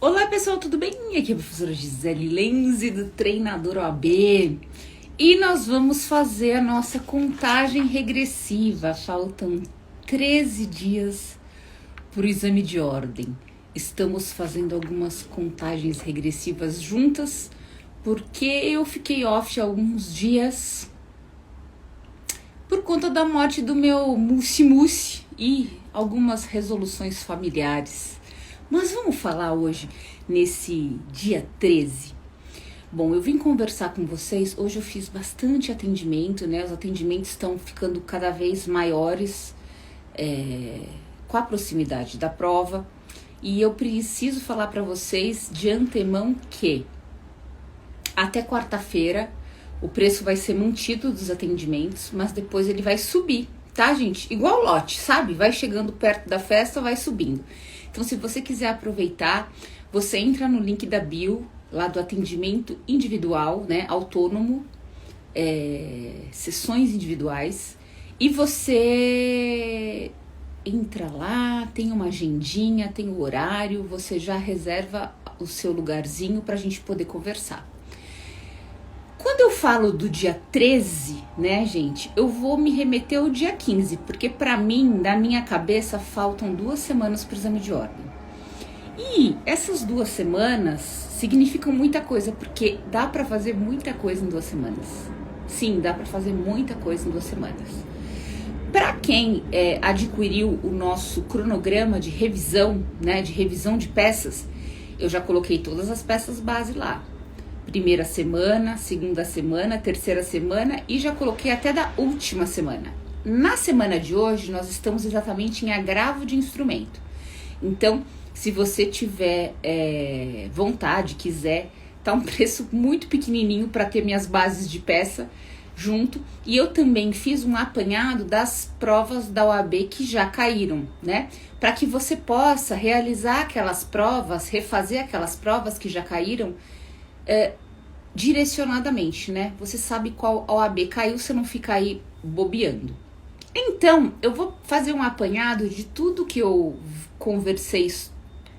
Olá pessoal, tudo bem? Aqui é a professora Gisele Lenzi do Treinador OAB e nós vamos fazer a nossa contagem regressiva. Faltam 13 dias para o exame de ordem. Estamos fazendo algumas contagens regressivas juntas porque eu fiquei off alguns dias por conta da morte do meu Mussi e algumas resoluções familiares. Mas vamos falar hoje, nesse dia 13. Bom, eu vim conversar com vocês, hoje eu fiz bastante atendimento, né? Os atendimentos estão ficando cada vez maiores com a proximidade da prova. E eu preciso falar para vocês de antemão que até quarta-feira o preço vai ser mantido dos atendimentos, mas depois ele vai subir, tá, gente? Igual lote, sabe? Vai chegando perto da festa, vai subindo. Então, se você quiser aproveitar, você entra no link da bio, lá do atendimento individual, né, autônomo, sessões individuais, e você entra lá, tem uma agendinha, tem o horário, você já reserva o seu lugarzinho para a gente poder conversar. Quando eu falo do dia 13, né, gente, eu vou me remeter ao dia 15, porque para mim, na minha cabeça, faltam 2 semanas para o exame de ordem. E essas 2 semanas significam muita coisa, porque dá para fazer muita coisa em 2 semanas. Sim, dá para fazer muita coisa em 2 semanas. Para quem adquiriu o nosso cronograma de revisão, né, de revisão de peças, eu já coloquei todas as peças base lá. Primeira semana, segunda semana, terceira semana e já coloquei até da última semana. Na semana de hoje, nós estamos exatamente em agravo de instrumento. Então, se você tiver vontade, quiser, tá um preço muito pequenininho para ter minhas bases de peça junto. E eu também fiz um apanhado das provas da OAB que já caíram, né? Para que você possa realizar aquelas provas, refazer aquelas provas que já caíram, direcionadamente, né? Você sabe qual OAB caiu, você não fica aí bobeando. Então, eu vou fazer um apanhado de tudo que eu conversei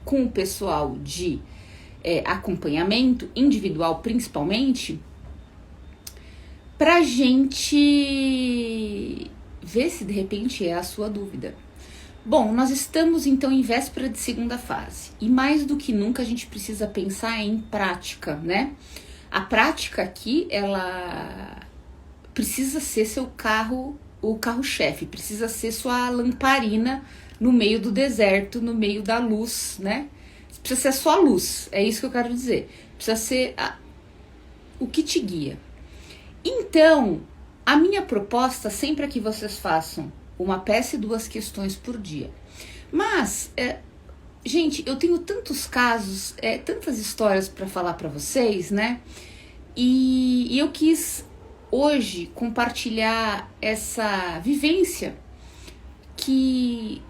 com o pessoal de acompanhamento individual, principalmente, pra gente ver se de repente é a sua dúvida. Bom, nós estamos então em véspera de segunda fase e mais do que nunca a gente precisa pensar em prática, né? A prática aqui, ela precisa ser seu carro, o carro-chefe, precisa ser sua lamparina no meio do deserto, no meio da luz, né? Precisa ser a sua luz, é isso que eu quero dizer. Precisa ser o que te guia. Então, a minha proposta sempre é que vocês façam uma peça e 2 questões por dia. Mas, gente, eu tenho tantos casos, tantas histórias para falar para vocês, né? E eu quis hoje compartilhar essa vivência que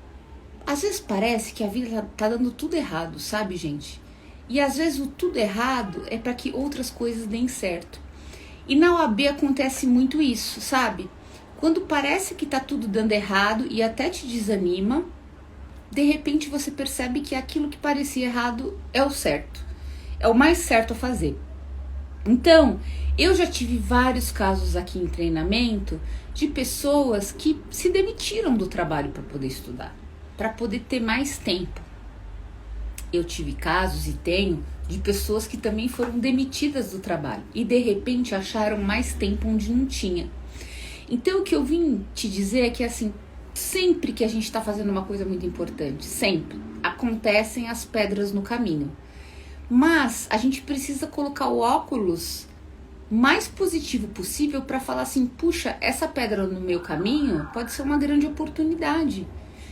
às vezes parece que a vida tá dando tudo errado, sabe, gente? E às vezes o tudo errado é para que outras coisas deem certo. E na OAB acontece muito isso, sabe? Quando parece que tá tudo dando errado e até te desanima, de repente você percebe que aquilo que parecia errado é o certo. É o mais certo a fazer. Então, eu já tive vários casos aqui em treinamento de pessoas que se demitiram do trabalho para poder estudar, para poder ter mais tempo. Eu tive casos e tenho de pessoas que também foram demitidas do trabalho e de repente acharam mais tempo onde não tinha. Então, o que eu vim te dizer é que, assim, sempre que a gente está fazendo uma coisa muito importante, sempre, acontecem as pedras no caminho. Mas a gente precisa colocar o óculos mais positivo possível para falar assim, puxa, essa pedra no meu caminho pode ser uma grande oportunidade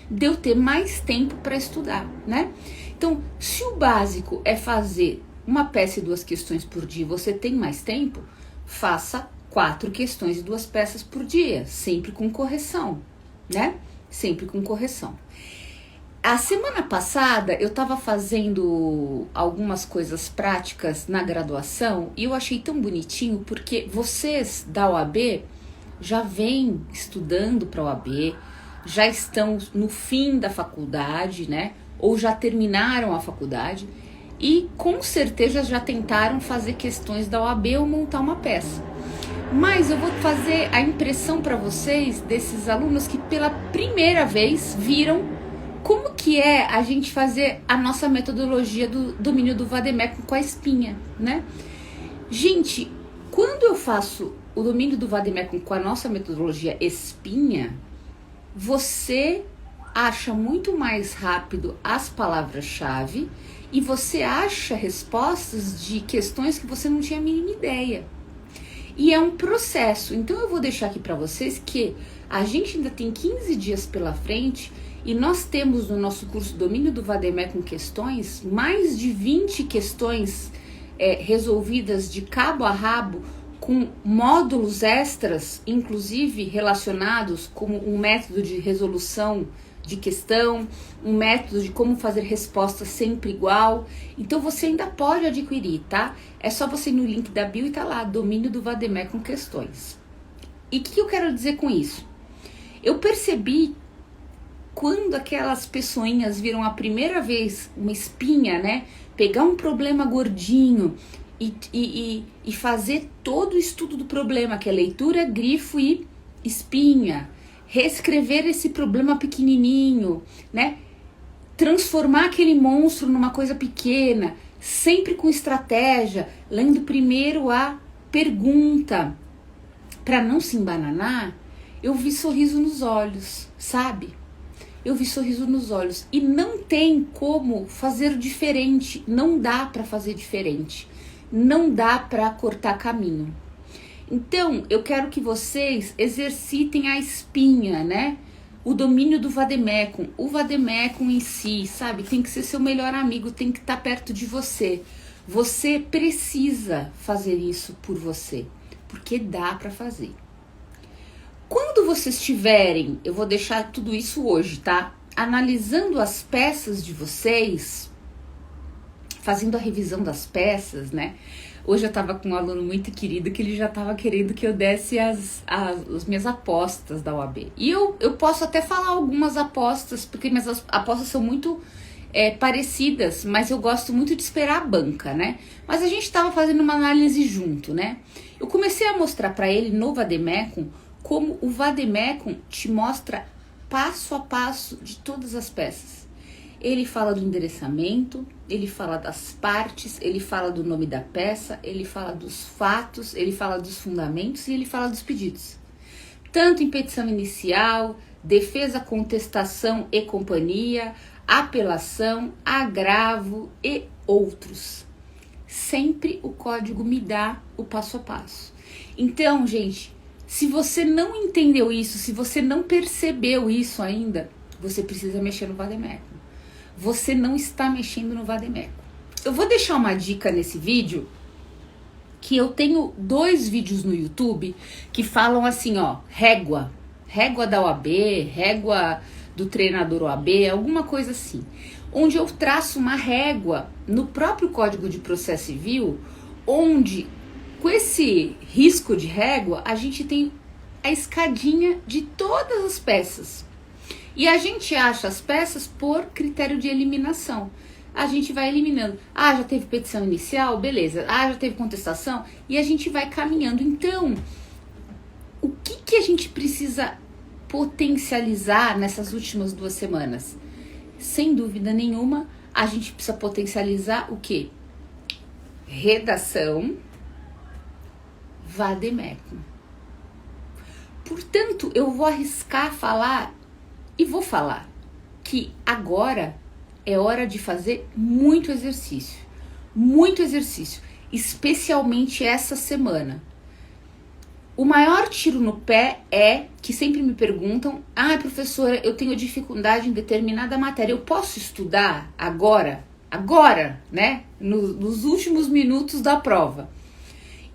de eu ter mais tempo para estudar, né? Então, se o básico é fazer uma peça e 2 questões por dia, você tem mais tempo, faça 4 questões e 2 peças por dia, sempre com correção, né? Sempre com correção. A semana passada eu estava fazendo algumas coisas práticas na graduação e eu achei tão bonitinho porque vocês da OAB já vêm estudando para a OAB, já estão no fim da faculdade, né? Ou já terminaram a faculdade e com certeza já tentaram fazer questões da OAB ou montar uma peça. Mas eu vou fazer a impressão para vocês desses alunos que pela primeira vez viram como que é a gente fazer a nossa metodologia do domínio do vade-mecum com a espinha, né? Gente, quando eu faço o domínio do vade-mecum com a nossa metodologia espinha, você acha muito mais rápido as palavras-chave e você acha respostas de questões que você não tinha a mínima ideia. E é um processo. Então eu vou deixar aqui para vocês que a gente ainda tem 15 dias pela frente e nós temos no nosso curso Domínio do vade-mecum questões, mais de 20 questões resolvidas de cabo a rabo, com módulos extras, inclusive relacionados como um método de resolução de questão, um método de como fazer resposta sempre igual. Então você ainda pode adquirir, tá? É só você ir no link da bio e tá lá, Domínio do vade-mecum questões. E o que eu quero dizer com isso? Eu percebi quando aquelas pessoinhas viram a primeira vez uma espinha, né? Pegar um problema gordinho e fazer todo o estudo do problema, que é leitura, grifo e espinha. Reescrever esse problema pequenininho, né? Transformar aquele monstro numa coisa pequena, sempre com estratégia, lendo primeiro a pergunta. Para não se embananar, eu vi sorriso nos olhos, sabe? Eu vi sorriso nos olhos. E não tem como fazer diferente, não dá para fazer diferente. Não dá para cortar caminho. Então, eu quero que vocês exercitem a espinha, né? O domínio do vade-mecum. O vade-mecum em si, sabe? Tem que ser seu melhor amigo, tem que estar perto de você. Você precisa fazer isso por você, porque dá para fazer. Quando vocês tiverem, eu vou deixar tudo isso hoje, tá? Analisando as peças de vocês, fazendo a revisão das peças, né? Hoje eu tava com um aluno muito querido que ele já tava querendo que eu desse as minhas apostas da OAB. E eu posso até falar algumas apostas, porque minhas apostas são muito parecidas, mas eu gosto muito de esperar a banca, né? Mas a gente tava fazendo uma análise junto, né? Eu comecei a mostrar para ele no vade-mecum como o vade-mecum te mostra passo a passo de todas as peças. Ele fala do endereçamento, ele fala das partes, ele fala do nome da peça, ele fala dos fatos, ele fala dos fundamentos e ele fala dos pedidos. Tanto em petição inicial, defesa, contestação e companhia, apelação, agravo e outros. Sempre o código me dá o passo a passo. Então, gente, se você não entendeu isso, se você não percebeu isso ainda, você precisa mexer no vade-mecum. Você não está mexendo no vade-mecum. Eu vou deixar uma dica nesse vídeo, que eu tenho 2 vídeos no YouTube que falam assim, ó, régua da OAB, régua do treinador OAB, alguma coisa assim, onde eu traço uma régua no próprio Código de Processo Civil, onde com esse risco de régua a gente tem a escadinha de todas as peças. E a gente acha as peças por critério de eliminação. A gente vai eliminando. Ah, já teve petição inicial? Beleza. Ah, já teve contestação? E a gente vai caminhando. Então, o que a gente precisa potencializar nessas últimas 2 semanas? Sem dúvida nenhuma, a gente precisa potencializar o quê? Redação, vade-mecum. Portanto, eu vou arriscar falar e vou falar que agora é hora de fazer muito exercício, especialmente essa semana. O maior tiro no pé é que sempre me perguntam, professora, eu tenho dificuldade em determinada matéria, eu posso estudar agora, né, nos últimos minutos da prova?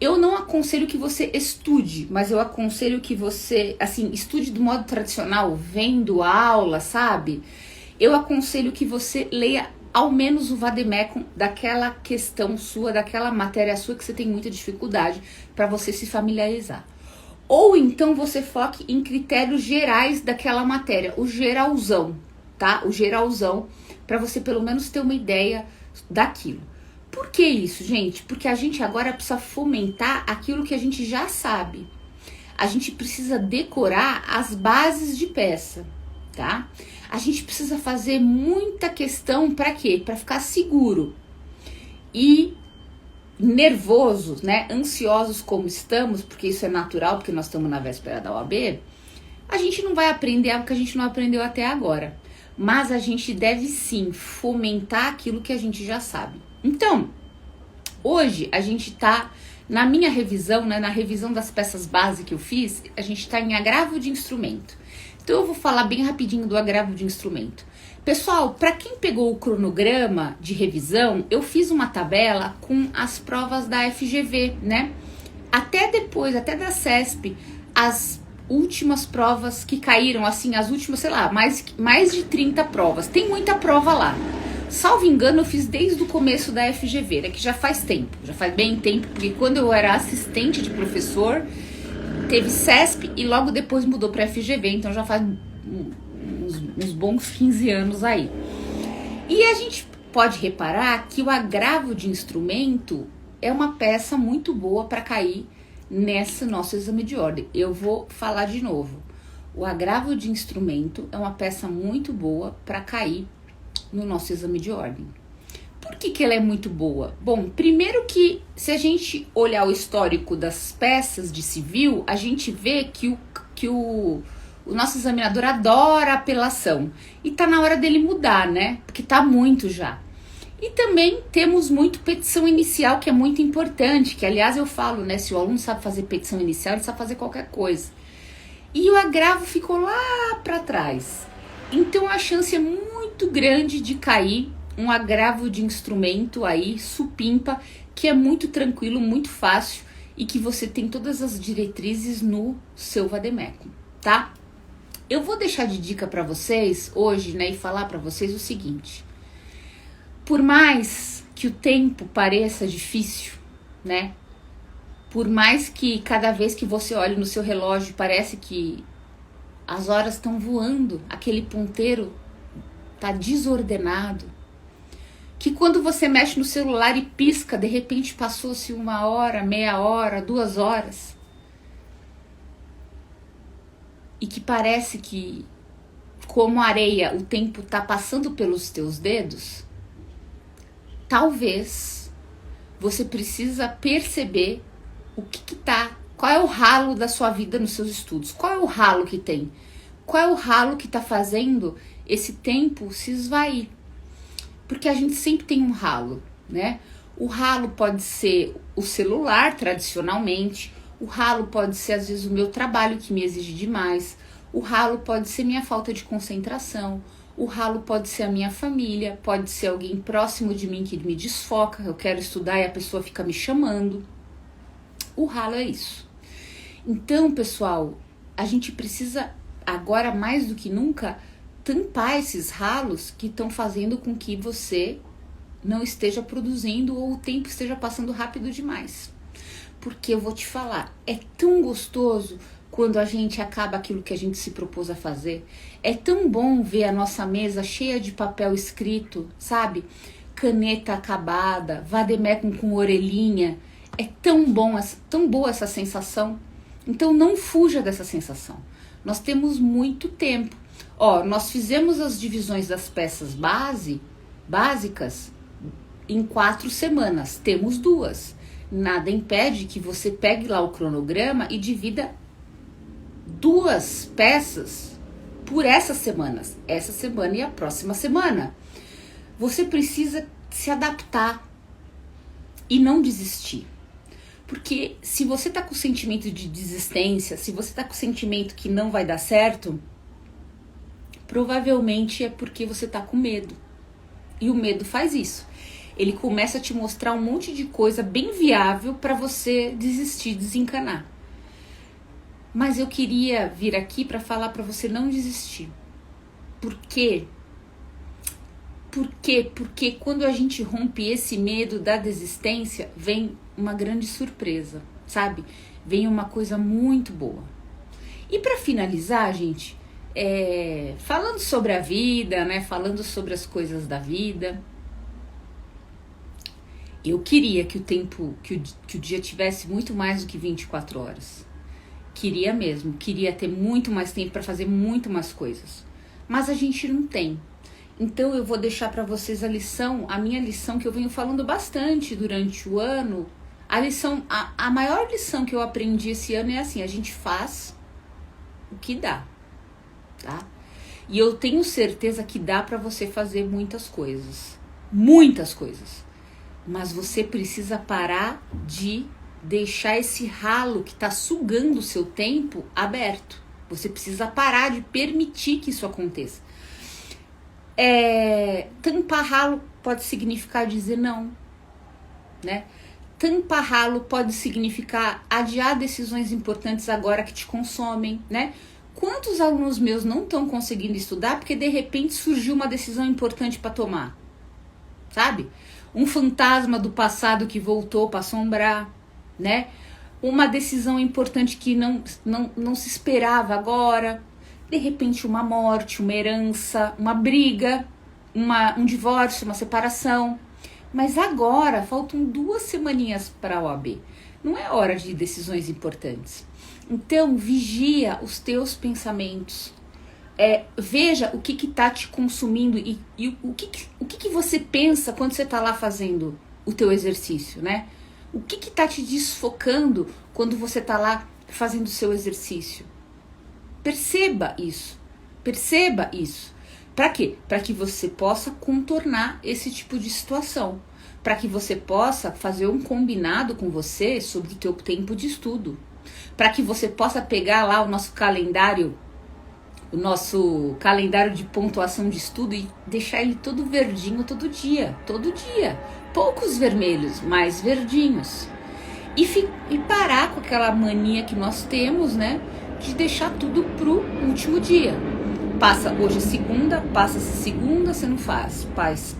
Eu não aconselho que você estude, mas eu aconselho que você, assim, estude do modo tradicional, vendo aula, sabe? Eu aconselho que você leia ao menos o vade-mecum daquela questão sua, daquela matéria sua que você tem muita dificuldade, para você se familiarizar. Ou então você foque em critérios gerais daquela matéria, o geralzão, tá? O geralzão, para você pelo menos ter uma ideia daquilo. Por que isso, gente? Porque a gente agora precisa fomentar aquilo que a gente já sabe. A gente precisa decorar as bases de peça, tá? A gente precisa fazer muita questão para quê? Para ficar seguro. E nervosos, né? Ansiosos como estamos, porque isso é natural, porque nós estamos na véspera da OAB, a gente não vai aprender algo que a gente não aprendeu até agora. Mas a gente deve sim fomentar aquilo que a gente já sabe. Então, hoje a gente tá, na minha revisão, né, na revisão das peças base que eu fiz, a gente tá em agravo de instrumento. Então eu vou falar bem rapidinho do agravo de instrumento. Pessoal, para quem pegou o cronograma de revisão, eu fiz uma tabela com as provas da FGV, né? Até depois, até da CESP, as últimas provas que caíram, assim, as últimas, sei lá, mais de 30 provas. Tem muita prova lá. Salvo engano, eu fiz desde o começo da FGV, né? Que já faz tempo, já faz bem tempo, porque quando eu era assistente de professor, teve CESP e logo depois mudou para FGV, então já faz uns bons 15 anos aí. E a gente pode reparar que o agravo de instrumento é uma peça muito boa para cair nesse nosso exame de ordem. Eu vou falar de novo. O agravo de instrumento é uma peça muito boa para cair no nosso exame de ordem. Por que ela é muito boa? Bom, primeiro que se a gente olhar o histórico das peças de civil, a gente vê que o nosso examinador adora apelação. E tá na hora dele mudar, né? Porque tá muito já. E também temos muito petição inicial, que é muito importante, que aliás eu falo, né? Se o aluno sabe fazer petição inicial, ele sabe fazer qualquer coisa. E o agravo ficou lá para trás. Então a chance é muito grande de cair um agravo de instrumento aí, supimpa, que é muito tranquilo, muito fácil e que você tem todas as diretrizes no seu vademecum, tá? Eu vou deixar de dica para vocês hoje, né, e falar para vocês o seguinte. Por mais que o tempo pareça difícil, né? Por mais que cada vez que você olha no seu relógio parece que as horas estão voando, aquele ponteiro tá desordenado, que quando você mexe no celular e pisca, de repente passou-se 1 hora, meia hora, 2 horas. E que parece que, como areia, o tempo tá passando pelos teus dedos. Talvez você precisa perceber qual é o ralo da sua vida nos seus estudos. Qual é o ralo que tem? Qual é o ralo que tá fazendo esse tempo se esvair? Porque a gente sempre tem um ralo, né? O ralo pode ser o celular, tradicionalmente. O ralo pode ser, às vezes, o meu trabalho, que me exige demais. O ralo pode ser minha falta de concentração. O ralo pode ser a minha família. Pode ser alguém próximo de mim que me desfoca. Eu quero estudar e a pessoa fica me chamando. O ralo é isso. Então, pessoal, a gente precisa, agora mais do que nunca, tampar esses ralos que estão fazendo com que você não esteja produzindo ou o tempo esteja passando rápido demais. Porque eu vou te falar, é tão gostoso quando a gente acaba aquilo que a gente se propôs a fazer. É tão bom ver a nossa mesa cheia de papel escrito, sabe? Caneta acabada, vademecum com orelhinha. É tão bom, tão boa essa sensação. Então não fuja dessa sensação. Nós temos muito tempo. Ó, nós fizemos as divisões das peças básicas em 4 semanas. Temos 2. Nada impede que você pegue lá o cronograma e divida 2 peças por essas semanas. Essa semana e a próxima semana. Você precisa se adaptar e não desistir. Porque se você tá com o sentimento de desistência, se você tá com o sentimento que não vai dar certo, provavelmente é porque você tá com medo. E o medo faz isso. Ele começa a te mostrar um monte de coisa bem viável para você desistir, desencanar. Mas eu queria vir aqui para falar para você não desistir. Por quê? Por quê? Porque quando a gente rompe esse medo da desistência, vem uma grande surpresa, sabe? Vem uma coisa muito boa. E para finalizar, gente, falando sobre a vida, né? Falando sobre as coisas da vida, Eu queria que que o dia tivesse muito mais do que 24 horas. Queria mesmo, queria ter muito mais tempo para fazer muito mais coisas. Mas a gente não tem. Então eu vou deixar para vocês a minha lição que eu venho falando bastante durante o ano. A maior lição que eu aprendi esse ano é assim: a gente faz o que dá, tá? E eu tenho certeza que dá para você fazer muitas coisas, mas você precisa parar de deixar esse ralo que tá sugando o seu tempo aberto. Você precisa parar de permitir que isso aconteça. Tampar ralo pode significar dizer não, né? Tampar ralo pode significar adiar decisões importantes agora que te consomem, né? Quantos alunos meus não estão conseguindo estudar porque de repente surgiu uma decisão importante para tomar? Sabe? Um fantasma do passado que voltou para assombrar, né? Uma decisão importante que não se esperava agora. De repente uma morte, uma herança, uma briga, um divórcio, uma separação. Mas agora faltam 2 semaninhas para a OAB. Não é hora de decisões importantes. Então vigia os teus pensamentos. Veja o que tá te consumindo e o que você pensa quando você tá lá fazendo o teu exercício, né? O que tá te desfocando quando você tá lá fazendo o seu exercício? Perceba isso. Para quê? Para que você possa contornar esse tipo de situação. Para que você possa fazer um combinado com você sobre o teu tempo de estudo. Para que você possa pegar lá o nosso calendário de pontuação de estudo e deixar ele todo verdinho todo dia. Poucos vermelhos, mais verdinhos. E parar com aquela mania que nós temos, né? De deixar tudo pro último dia. Passa hoje segunda, você não faz.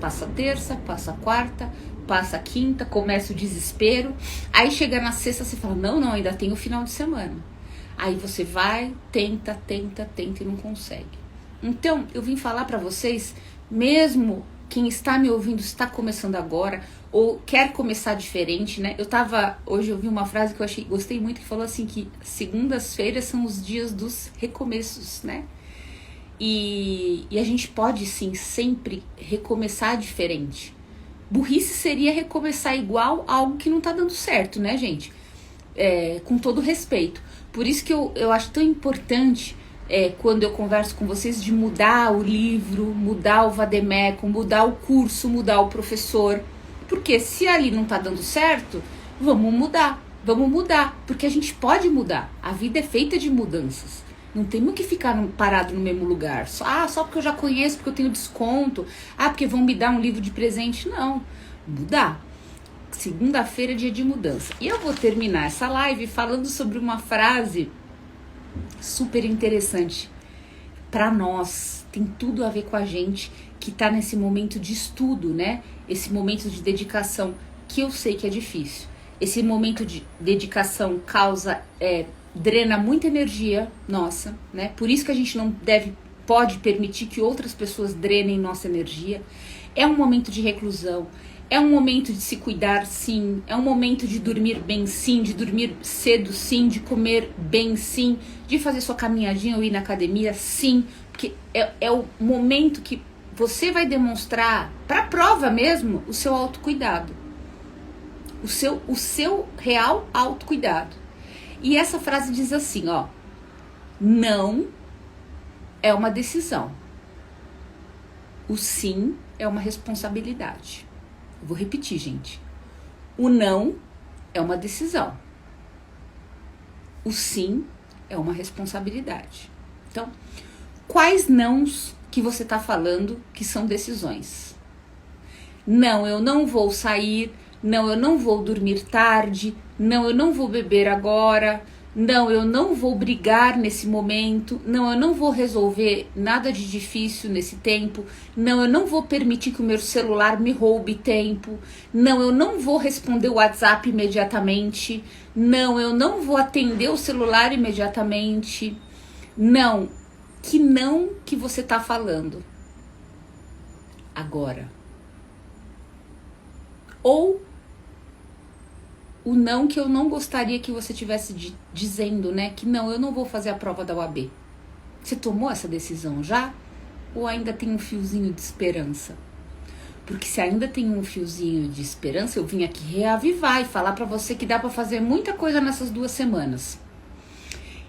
Passa terça, passa quarta, passa quinta, começa o desespero. Aí chega na sexta, você fala, não, ainda tem o final de semana. Aí você vai, tenta e não consegue. Então, eu vim falar para vocês, mesmo quem está me ouvindo está começando agora, ou quer começar diferente, né? Hoje eu vi uma frase que eu gostei muito, que falou assim, que segundas-feiras são os dias dos recomeços, né? E a gente pode, sim, sempre recomeçar diferente. Burrice seria recomeçar igual a algo que não tá dando certo, né, gente? Com todo respeito. Por isso que eu acho tão importante, quando eu converso com vocês, de mudar o livro, mudar o vademecum, mudar o curso, mudar o professor. Porque se ali não tá dando certo, vamos mudar, porque a gente pode mudar. A vida é feita de mudanças. Não temos que ficar parado no mesmo lugar. Só porque eu já conheço, porque eu tenho desconto. Porque vão me dar um livro de presente. Não, mudar. Segunda-feira é dia de mudança. E eu vou terminar essa live falando sobre uma frase super interessante. Para nós, tem tudo a ver com a gente que tá nesse momento de estudo, né? Esse momento de dedicação, que eu sei que é difícil. Esse momento de dedicação drena muita energia nossa, né? Por isso que a gente não pode permitir que outras pessoas drenem nossa energia. É um momento de reclusão, é um momento de se cuidar, sim, é um momento de dormir bem, sim, de dormir cedo, sim, de comer bem, sim, de fazer sua caminhadinha ou ir na academia, sim, porque é o momento que você vai demonstrar, para prova mesmo, o seu autocuidado, o seu real autocuidado. E essa frase diz assim, não é uma decisão. O sim é uma responsabilidade. Eu vou repetir, gente. O não é uma decisão. O sim é uma responsabilidade. Então, quais nãos que você está falando que são decisões? Não, eu não vou sair. Não, eu não vou dormir tarde. Não, eu não vou beber agora. Não, eu não vou brigar nesse momento. Não, eu não vou resolver nada de difícil nesse tempo. Não, eu não vou permitir que o meu celular me roube tempo. Não, eu não vou responder o WhatsApp imediatamente. Não, eu não vou atender o celular imediatamente. Não que você está falando agora. Ou o não que eu não gostaria que você tivesse dizendo, né? Que não, eu não vou fazer a prova da UAB. Você tomou essa decisão já? Ou ainda tem um fiozinho de esperança? Porque se ainda tem um fiozinho de esperança, eu vim aqui reavivar e falar pra você que dá pra fazer muita coisa nessas 2 semanas.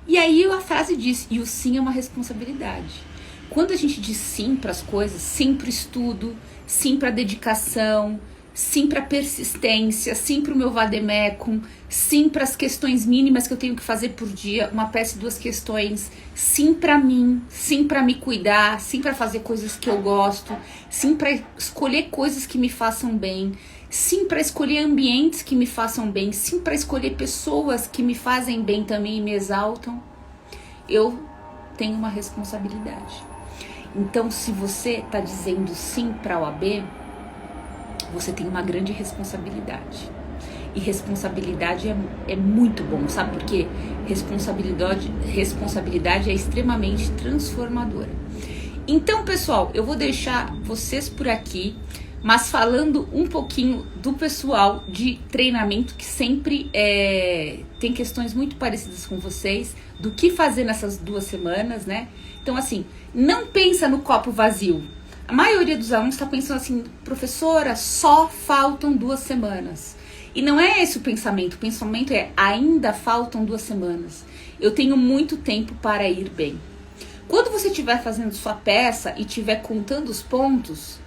E aí a frase diz, e o sim é uma responsabilidade. Quando a gente diz sim para as coisas, sim para o estudo, sim para a dedicação, sim para a persistência, sim para o meu vademecum, sim para as questões mínimas que eu tenho que fazer por dia, uma peça e 2 questões, sim para mim, sim para me cuidar, sim para fazer coisas que eu gosto, sim para escolher coisas que me façam bem, sim para escolher ambientes que me façam bem, sim para escolher pessoas que me fazem bem também e me exaltam, eu tenho uma responsabilidade. Então, se você está dizendo sim para a OAB, você tem uma grande responsabilidade. E responsabilidade é muito bom, sabe por quê? Responsabilidade é extremamente transformadora. Então, pessoal, eu vou deixar vocês por aqui, mas falando um pouquinho do pessoal de treinamento, que sempre tem questões muito parecidas com vocês, do que fazer nessas 2 semanas, né? Então, assim, não pensa no copo vazio. A maioria dos alunos está pensando assim, professora, só faltam 2 semanas. E não é esse o pensamento é ainda faltam 2 semanas. Eu tenho muito tempo para ir bem. Quando você estiver fazendo sua peça e estiver contando os pontos,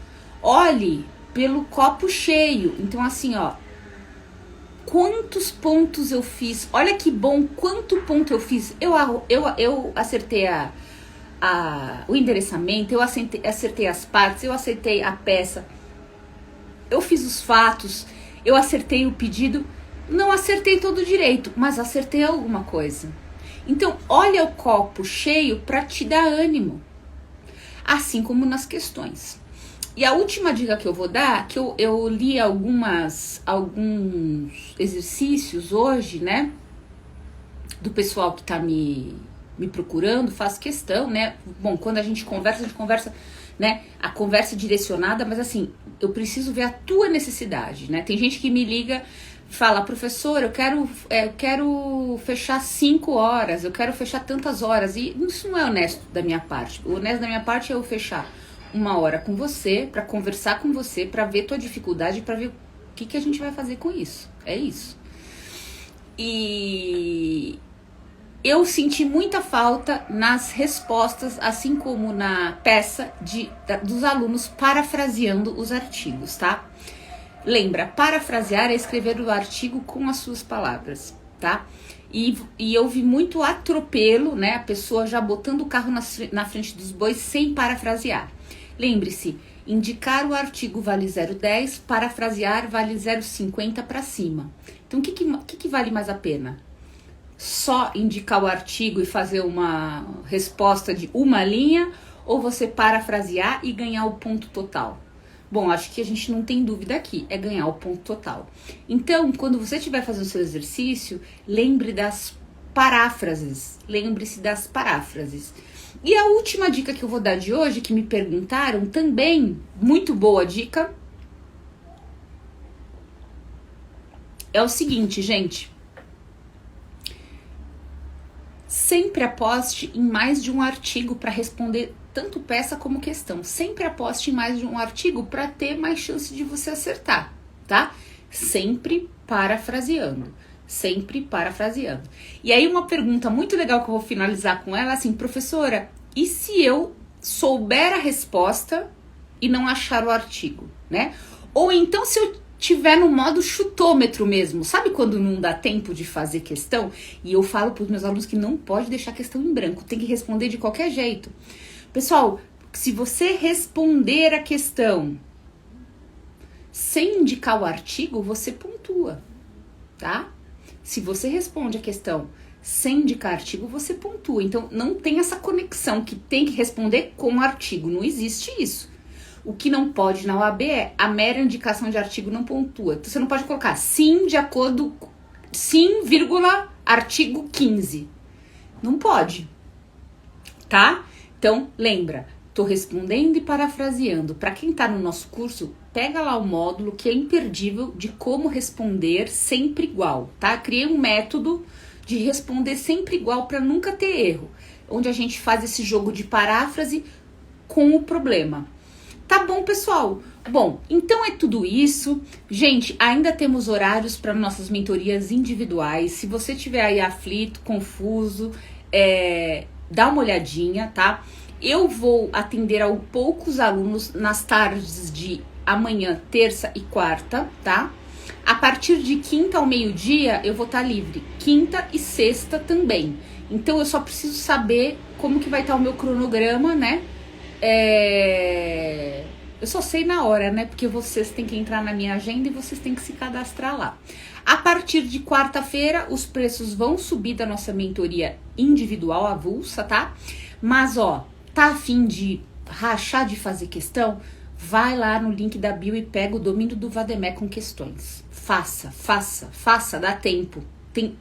olhe pelo copo cheio. Então assim, ó, quantos pontos eu fiz? Olha que bom, quanto ponto eu fiz. Eu acertei o endereçamento, eu acertei as partes, eu acertei a peça, eu fiz os fatos, eu acertei o pedido, não acertei todo direito, mas acertei alguma coisa. Então, olha o copo cheio para te dar ânimo, assim como nas questões. E a última dica que eu vou dar, que eu li alguns exercícios hoje, né, do pessoal que tá me procurando, faz questão, né? Bom, quando a gente conversa, né? A conversa é direcionada, mas assim, eu preciso ver a tua necessidade, né? Tem gente que me liga, fala, professor, eu quero fechar 5 horas, eu quero fechar tantas horas, e isso não é honesto da minha parte. O honesto da minha parte é eu fechar 1 hora com você, para conversar com você, para ver tua dificuldade, para ver o que a gente vai fazer com isso. É isso. E eu senti muita falta nas respostas, assim como na peça dos alunos parafraseando os artigos, tá? Lembra, parafrasear é escrever o artigo com as suas palavras, tá? E eu vi muito atropelo, né? A pessoa já botando o carro na frente dos bois sem parafrasear. Lembre-se, indicar o artigo vale 0,10, parafrasear vale 0,50 para cima. Então, o que vale mais a pena? Só indicar o artigo e fazer uma resposta de 1 linha, ou você parafrasear e ganhar o ponto total? Bom, acho que a gente não tem dúvida aqui, é ganhar o ponto total. Então, quando você estiver fazendo o seu exercício, lembre das paráfrases, lembre-se das paráfrases. E a última dica que eu vou dar de hoje, que me perguntaram, também muito boa dica, é o seguinte, gente. Sempre aposte em mais de um artigo para responder tanto peça como questão. Sempre aposte em mais de um artigo para ter mais chance de você acertar, tá? Sempre parafraseando. Sempre parafraseando. E aí uma pergunta muito legal que eu vou finalizar com ela, assim, professora, e se eu souber a resposta e não achar o artigo, né? Ou então se eu tiver no modo chutômetro mesmo, sabe quando não dá tempo de fazer questão? E eu falo para os meus alunos que não pode deixar questão em branco, tem que responder de qualquer jeito. Pessoal, se você responder a questão sem indicar o artigo, você pontua, tá? Se você responde a questão sem indicar artigo, você pontua. Então, não tem essa conexão que tem que responder com o artigo, não existe isso. O que não pode na OAB é a mera indicação de artigo não pontua. Então, você não pode colocar sim de acordo, sim, vírgula, artigo 15. Não pode, tá? Então, lembra, tô respondendo e parafraseando. Para quem tá no nosso curso, pega lá o módulo que é imperdível de como responder sempre igual, tá? Criei um método de responder sempre igual para nunca ter erro, onde a gente faz esse jogo de paráfrase com o problema. Tá bom, pessoal? Bom, então é tudo isso. Gente, ainda temos horários para nossas mentorias individuais. Se você estiver aí aflito, confuso, dá uma olhadinha, tá? Eu vou atender a poucos alunos nas tardes de amanhã, terça e quarta, tá? A partir de quinta ao meio-dia eu vou estar livre. Quinta e sexta também. Então eu só preciso saber como que vai estar o meu cronograma, né? Eu só sei na hora, né? Porque vocês têm que entrar na minha agenda e vocês têm que se cadastrar lá. A partir de quarta-feira, os preços vão subir da nossa mentoria individual avulsa, tá? Mas, ó, tá a fim de rachar, de fazer questão? Vai lá no link da bio e pega o domínio do Vademé com questões. Faça, dá tempo.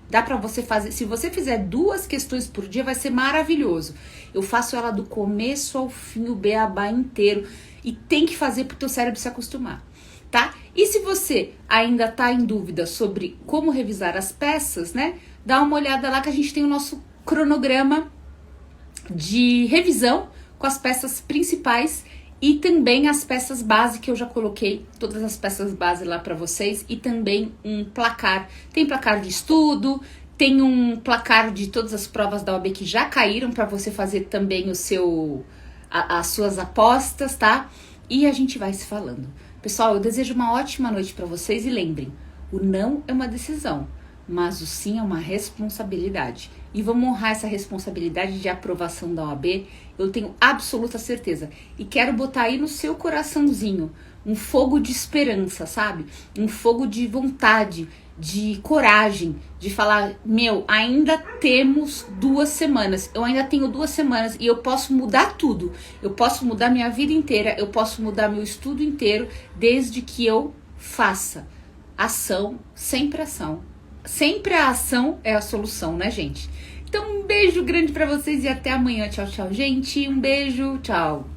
Dá pra você fazer, se você fizer 2 questões por dia, vai ser maravilhoso. Eu faço ela do começo ao fim, o beabá inteiro. E tem que fazer pro teu cérebro se acostumar, tá? E se você ainda tá em dúvida sobre como revisar as peças, né? Dá uma olhada lá que a gente tem o nosso cronograma de revisão com as peças principais e também as peças base, que eu já coloquei todas as peças base lá para vocês, e também um placar. Tem placar de estudo, tem um placar de todas as provas da OAB que já caíram para você fazer também as suas apostas, tá? E a gente vai se falando. Pessoal, eu desejo uma ótima noite para vocês e lembrem, o não é uma decisão, mas o sim é uma responsabilidade. E vamos honrar essa responsabilidade de aprovação da OAB, eu tenho absoluta certeza. E quero botar aí no seu coraçãozinho um fogo de esperança, sabe? Um fogo de vontade, de coragem, de falar, ainda temos 2 semanas, eu ainda tenho 2 semanas e eu posso mudar tudo. Eu posso mudar minha vida inteira, eu posso mudar meu estudo inteiro, desde que eu faça ação, sempre ação. Sempre a ação é a solução, né, gente? Então, um beijo grande pra vocês e até amanhã. Tchau, tchau, gente. Um beijo, tchau.